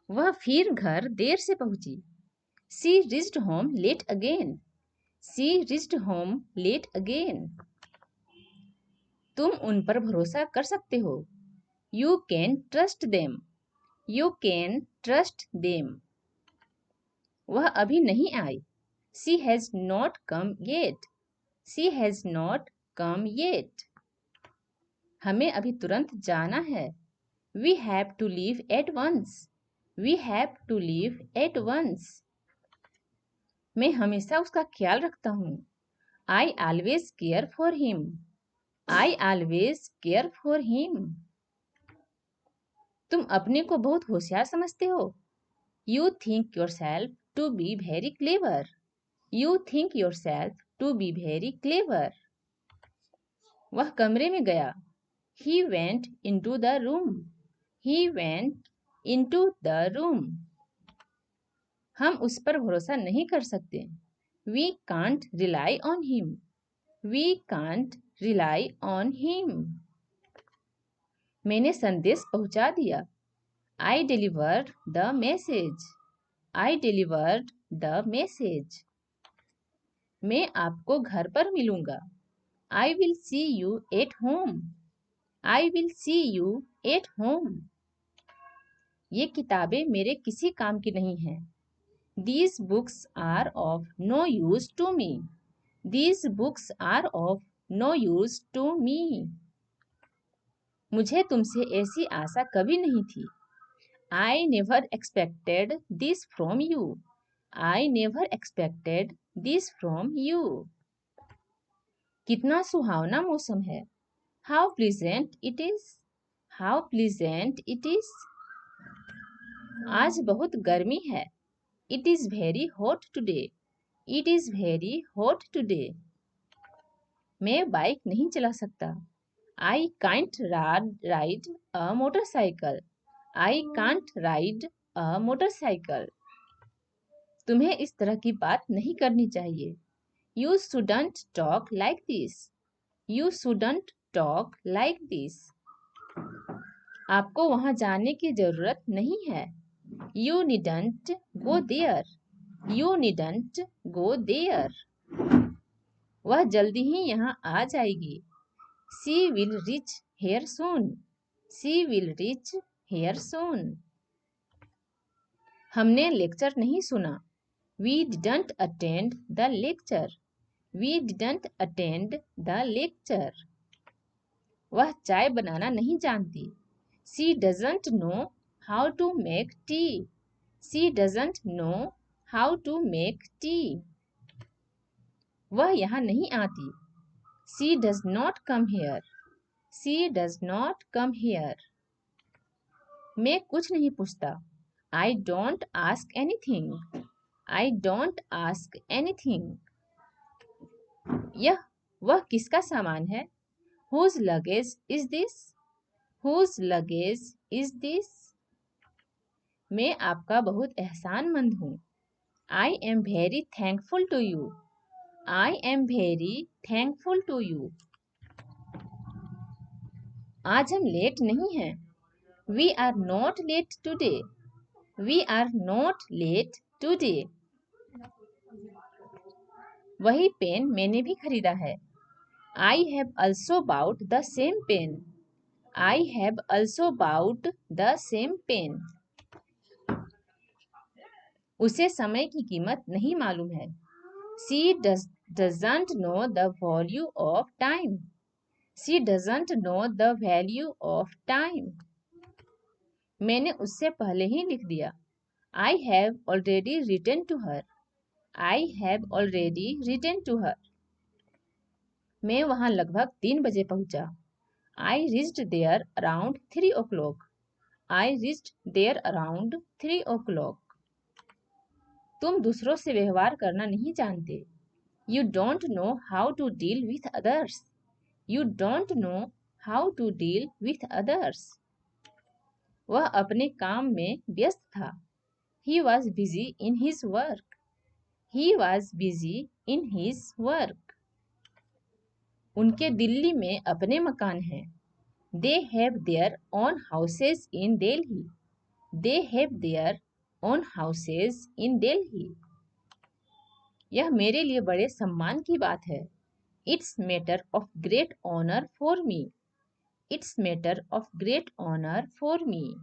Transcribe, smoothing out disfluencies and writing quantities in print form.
वह फिर घर देर से पहुंची। She reached home late again. She reached home late again. तुम उन पर भरोसा कर सकते हो। You can trust them. You can trust them. वह अभी नहीं आई। She has not come yet. She has not come yet. हमें अभी तुरंत जाना है। We have to leave at once. We have to leave at once. मैं हमेशा उसका ख्याल रखता हूँ। I always care for him. I always care for him. तुम अपने को बहुत होशियार समझते हो। You think yourself to be very clever. You think yourself to be very clever. वह कमरे में गया। He went into the room. He went into the room. हम उस पर भरोसा नहीं कर सकते। We can't rely on him. We can't rely on him. मैंने संदेश पहुंचा दिया। I delivered the message. I delivered the message. मैं आपको घर पर मिलूंगा। I will see you at home. I will see you at home. ये किताबें मेरे किसी काम की नहीं हैं। These books are of no use to me. These books are of no use to me. मुझे तुमसे ऐसी आशा कभी नहीं थी। I never expected this from you. I never expected this from you. कितना सुहावना मौसम है। How pleasant it is. How pleasant it is. आज बहुत गर्मी है। It is very hot today. It is very hot today. मैं बाइक नहीं चला सकता। I can't ride a motorcycle. I can't ride a motorcycle. तुम्हें इस तरह की बात नहीं करनी चाहिए। You shouldn't talk like this. You shouldn't talk like this. आपको वहां जाने की जरूरत नहीं है। You needn't go there. You needn't go there. वह जल्दी ही यहाँ आ जाएगी। She will reach here soon. She will reach here soon. हमने लेक्चर नहीं सुना। We didn't attend the lecture. We didn't attend the lecture. वह चाय बनाना नहीं जानती। She doesn't know how to make tea. She doesn't know how to make tea. वह यहाँ नहीं आती। She does not come here. She does not come here. मैं कुछ नहीं पूछता। I don't ask anything. I don't ask anything. वह किसका सामान है? Whose luggage is this? Whose luggage is this? मैं आपका बहुत एहसानमंद हूँ। I am very thankful to you. I am very thankful to you. आज हम लेट नहीं हैं। We are not late today. We are not late today. वही pen मैंने भी खरीदा है। I have also bought the same pen. I have also bought the same pen. उसे समय की कीमत नहीं मालूम है। She doesn't know the value of time. She doesn't know the value of time. मैंने उससे पहले ही लिख दिया। I have already written to her. I have already written to her. मैं वहां लगभग 3 बजे पहुंचा। I reached there around 3 o'clock. I reached there around 3 o'clock. तुम दूसरों से व्यवहार करना नहीं जानते। You don't know how to deal with others. You don't know how to deal with others. वह अपने काम में व्यस्त था। He was busy in his work. He was busy in his work. उनके दिल्ली में अपने मकान हैं। They have their own houses in Delhi. They have their own houses in Delhi. यह मेरे लिए बड़े सम्मान की बात है. It's matter of great honor for me. It's matter of great honor for me.